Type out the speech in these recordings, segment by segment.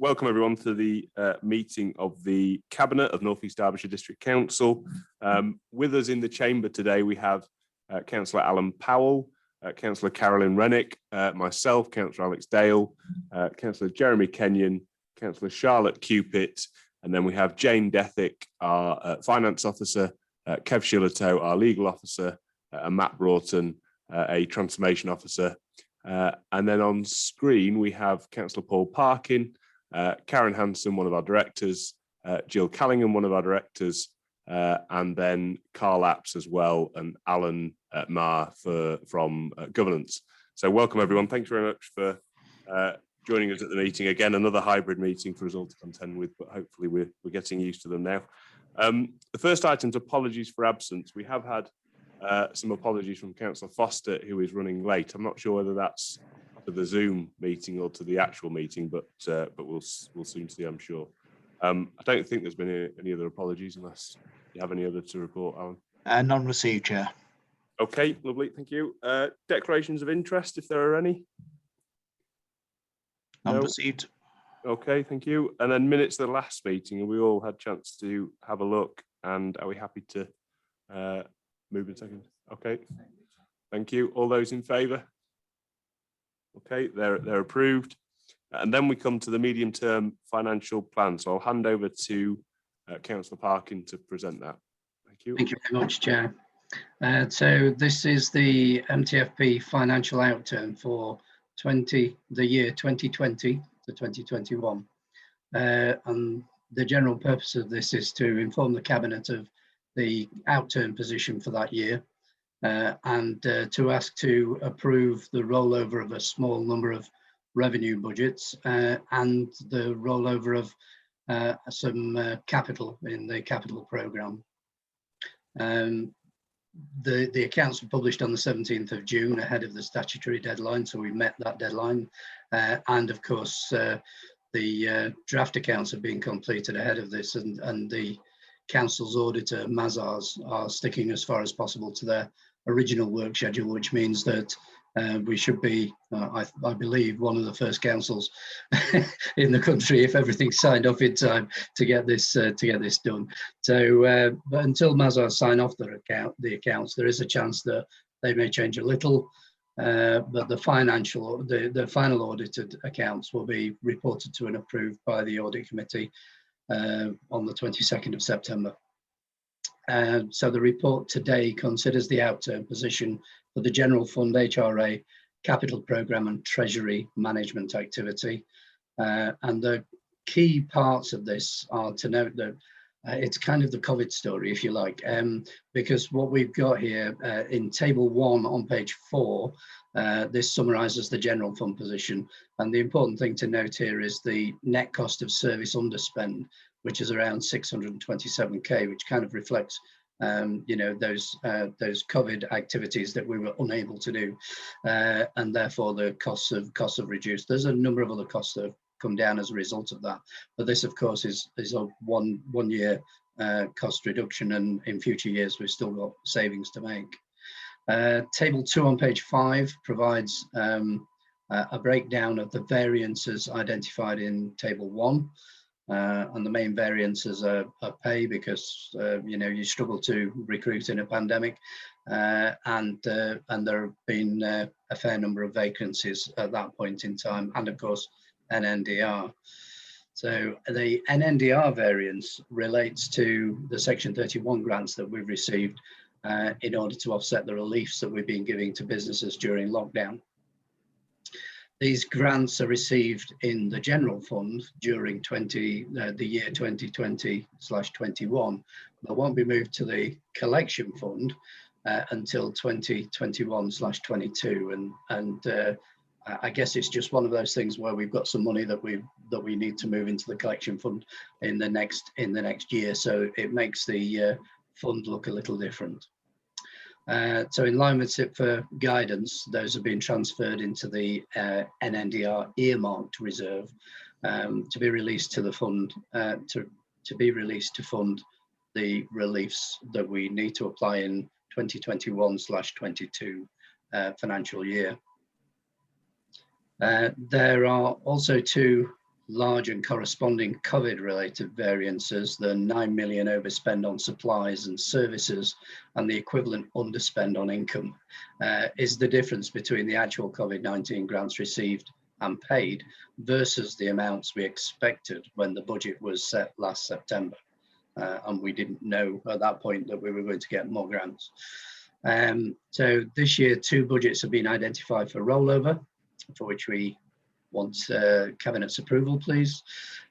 Welcome everyone to the meeting of the Cabinet of North East Derbyshire District Council. With us in the chamber today we have Councillor Alan Powell, Councillor Carolyn Rennick, myself, Councillor Alex Dale, Councillor Jeremy Kenyon, Councillor Charlotte Cupit, and then we have Jane Dethick, our Finance Officer, Kev Shillito, our Legal Officer, and Matt Broughton, a Transformation Officer. And then on screen we have Councillor Paul Parkin, Karen Hanson, one of our directors, Jill Callingham, one of our directors, and then Carl Apps as well, and Alan Marr from governance. So welcome everyone. Thanks very much for joining us at the meeting. Again, another hybrid meeting for us all to contend with, but hopefully we're getting used to them now. The first item is apologies for absence. We have had some apologies from Councillor Foster, who is running late. I'm not sure whether that's to the Zoom meeting or to the actual meeting, but we'll soon see, I'm sure. I don't think there's been any other apologies, unless you have any other to report, Alan. None received, Chair. Okay, lovely, thank you. Declarations of interest, if there are any. None received. Okay, thank you. And then minutes of the last meeting, and we all had a chance to have a look. And are we happy to move in a second? Okay, thank you. All those in favour? Okay, they're approved. And then we come to the medium-term financial plan. So I'll hand over to Councillor Parkin to present that. Thank you. Thank you very much, Chair. So this is the MTFP financial outturn for the year 2020 to 2021. And the general purpose of this is to inform the Cabinet of the outturn position for that year, and to ask to approve the rollover of a small number of revenue budgets and the rollover of some capital in the capital programme. The accounts were published on the 17th of June ahead of the statutory deadline, so we met that deadline. And of course, the draft accounts have been completed ahead of this, and the Council's auditor, Mazars, are sticking as far as possible to their original work schedule, which means that we should be, I believe, one of the first councils in the country, if everything's signed off in time, to get this done. So, but until Mazars sign off the accounts, there is a chance that they may change a little. But the final audited accounts will be reported to and approved by the audit committee on the 22nd of September. So the report today considers the outturn position for the General Fund, HRA, Capital Programme and Treasury Management activity. And the key parts of this are to note that it's kind of the COVID story, if you like, because what we've got here in Table 1 on page 4, this summarises the General Fund position. And the important thing to note here is the net cost of service underspend, which is around 627k, which kind of reflects, you know, those COVID activities that we were unable to do, and therefore the costs have reduced. There's a number of other costs that have come down as a result of that, but this, of course, is a one year cost reduction, and in future years we've still got savings to make. Table 2 on page 5 provides a breakdown of the variances identified in Table 1. And the main variances are pay, because you know, you struggle to recruit in a pandemic, and there have been a fair number of vacancies at that point in time, and of course NNDR. So the NNDR variance relates to the Section 31 grants that we've received in order to offset the reliefs that we've been giving to businesses during lockdown. These grants are received in the General Fund during the year 2020/21. They won't be moved to the Collection Fund until 2021/22, and I guess it's just one of those things where we've got some money that we need to move into the Collection Fund in the next year, so it makes the fund look a little different. So in line with SIPFA guidance, those have been transferred into the NNDR earmarked reserve to be released to the fund, to be released to fund the reliefs that we need to apply in 2021/22 financial year. There are also two large and corresponding COVID-related variances, the 9 million overspend on supplies and services and the equivalent underspend on income is the difference between the actual COVID-19 grants received and paid versus the amounts we expected when the budget was set last September. And we didn't know at that point that we were going to get more grants. So this year, 2 budgets have been identified for rollover, for which we want Cabinet's approval, please.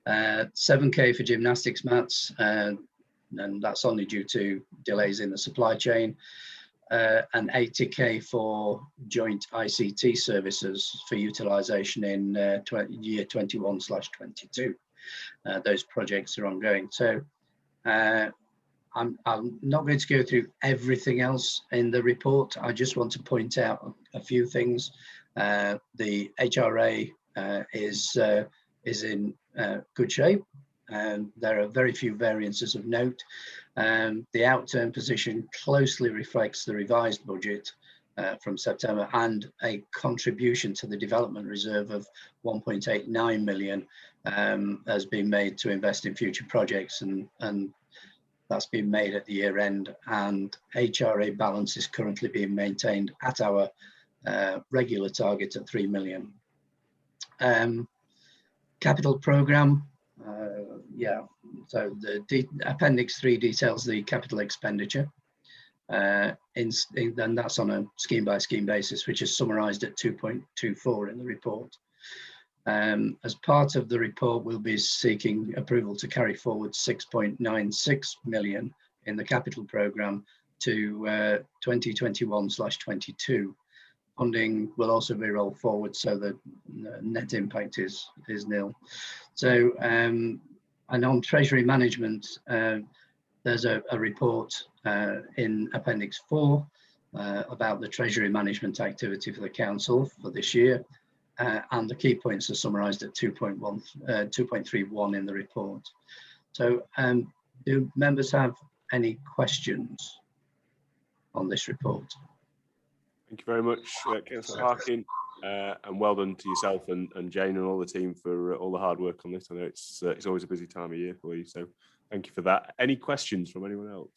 7K for gymnastics mats, and that's only due to delays in the supply chain, and 80K for joint ICT services for utilisation in year 21/22. Those projects are ongoing. So I'm not going to go through everything else in the report. I just want to point out a few things. The HRA is in good shape, and there are very few variances of note. The outturn position closely reflects the revised budget from September, and a contribution to the development reserve of 1.89 million has been made to invest in future projects, and that's been made at the year end, and HRA balance is currently being maintained at our regular target at 3 million. Capital programme, so the Appendix 3 details the capital expenditure, and that's on a scheme by scheme basis, which is summarised at 2.24 in the report. As part of the report, we'll be seeking approval to carry forward 6.96 million in the capital programme to 2021/22. Funding will also be rolled forward, so the net impact is nil. So, and on treasury management, there's a report in Appendix 4 about the treasury management activity for the council for this year, and the key points are summarised at 2.31 in the report. So, do members have any questions on this report? Thank you very much, Councillor Harkin, and well done to yourself and Jane and all the team for all the hard work on this. I know it's always a busy time of year for you, so thank you for that. Any questions from anyone else?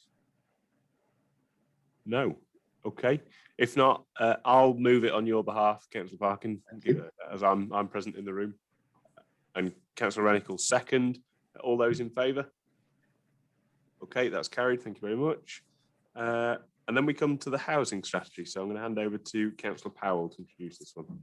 No? Okay. If not, I'll move it on your behalf, Councillor Parkin, as I'm present in the room. And Councillor Rennick will second. All those in favour? Okay, that's carried. Thank you very much. And then we come to the housing strategy. So I'm going to hand over to Councillor Powell to introduce this one.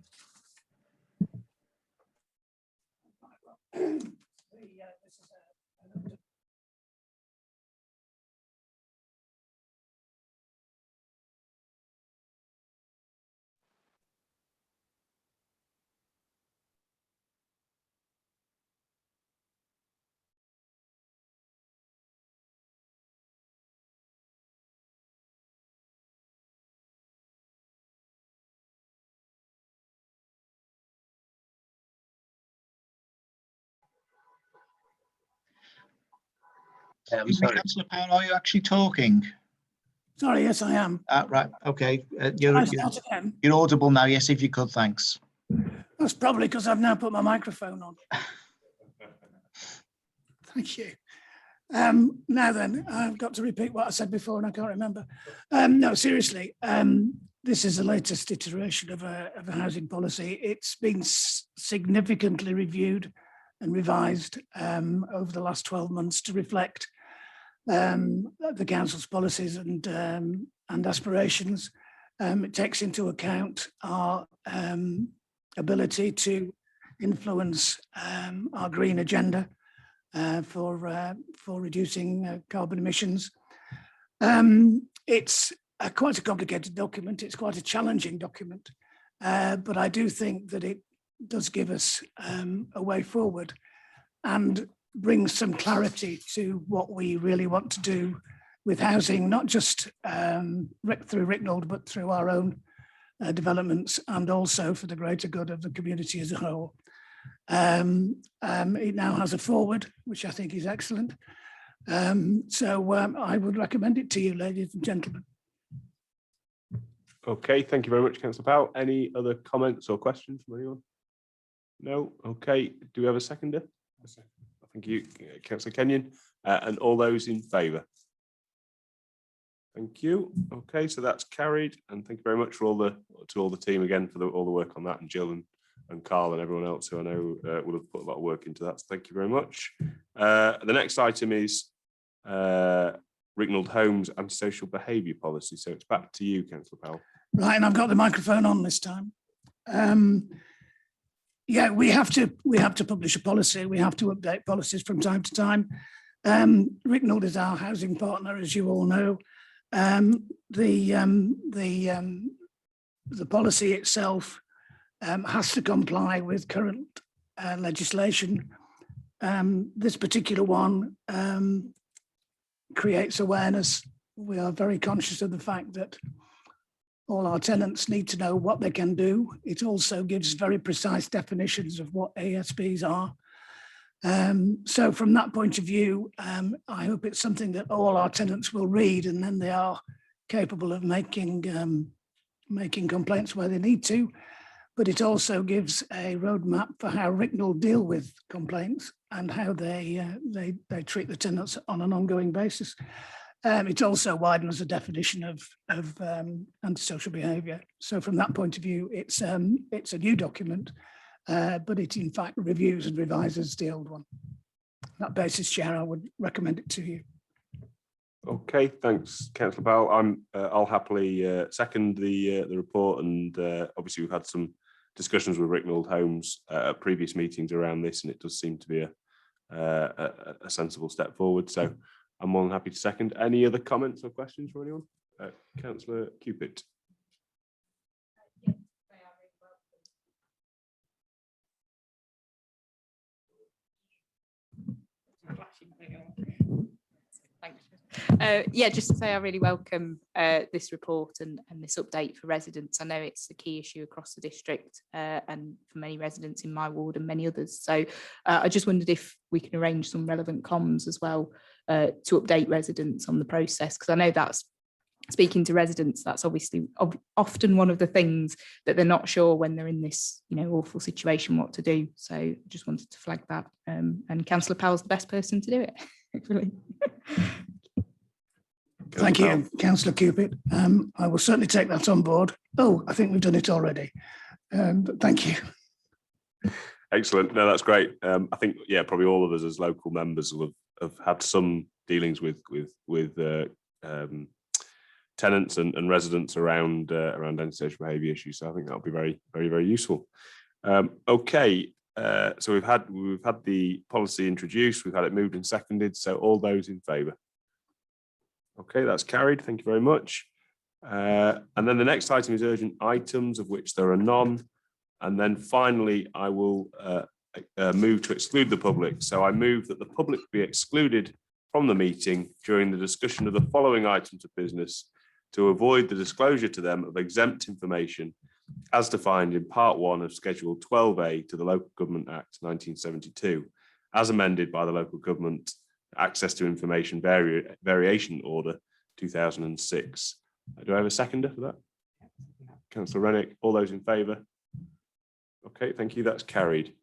Councillor Powell, are you actually talking? Sorry, yes, I am. Right, okay. Can I start again? You're audible now, yes, if you could, thanks. That's probably because I've now put my microphone on. Thank you. Now then, I've got to repeat what I said before and I can't remember. No, seriously, this is the latest iteration of a housing policy. It's been significantly reviewed and revised over the last 12 months to reflect the council's policies and aspirations. It takes into account our ability to influence our green agenda for reducing carbon emissions. It's quite a complicated document. It's quite a challenging document, but I do think that it does give us a way forward and brings some clarity to what we really want to do with housing, not just through Ricknold, but through our own developments and also for the greater good of the community as a whole. It now has a forward, which I think is excellent. So I would recommend it to you, ladies and gentlemen. Okay, thank you very much, Councillor Powell. Any other comments or questions from anyone? No. Okay. Do we have a seconder? Thank you, Councillor Kenyon. And all those in favour? Thank you. Okay, so that's carried, and thank you very much for all the team again for all the work on that, and Jill and Carl and everyone else who I know would have put a lot of work into that. So thank you very much. The next item is Ricknold Homes Antisocial Behaviour Policy. So it's back to you, Councillor Powell. Right, and I've got the microphone on this time. Yeah, we have to publish a policy. We have to update policies from time to time. Ricknold is our housing partner, as you all know. The policy itself has to comply with current legislation. This particular one creates awareness. We are very conscious of the fact that all our tenants need to know what they can do. It also gives very precise definitions of what ASBs are. So from that point of view, I hope it's something that all our tenants will read, and then they are capable of making complaints where they need to. But it also gives a roadmap for how Ricknold deal with complaints and how they treat the tenants on an ongoing basis. It also widens the definition of antisocial behaviour. So from that point of view, it's a new document, but it in fact reviews and revises the old one. On that basis, Chair, I would recommend it to you. Okay, thanks, Councillor Powell. I'll happily second the report, and obviously we've had some discussions with Ricknold Homes at previous meetings around this, and it does seem to be a sensible step forward. So I'm more than happy to second. Any other comments or questions from anyone? Councillor Cupit. Yeah, just to say I really welcome this report and this update for residents. I know it's a key issue across the district and for many residents in my ward and many others. So I just wondered if we can arrange some relevant comms as well to update residents on the process, because I know that's speaking to residents, that's obviously often one of the things that they're not sure when they're in this, awful situation what to do. So I just wanted to flag that, and Councillor Powell's the best person to do it. Hopefully. Thank you, Councillor Cupid. I will certainly take that on board. Oh, I think we've done it already. But thank you. Excellent. No, that's great. I think, yeah, probably all of us as local members will have had some dealings with tenants and residents around antisocial behaviour issues. So I think that'll be very, very, very useful. Okay. So we've had the policy introduced. We've had it moved and seconded. So all those in favour. Okay, that's carried. Thank you very much. And then the next item is urgent items, of which there are none. And then finally, I will move to exclude the public. So I move that the public be excluded from the meeting during the discussion of the following items of business to avoid the disclosure to them of exempt information as defined in Part 1 of Schedule 12A to the Local Government Act 1972, as amended by the Local Government Access to Information Variation Order 2006. Do I have a seconder for that? Councillor Rennick. All those in favour? Okay, thank you. That's carried.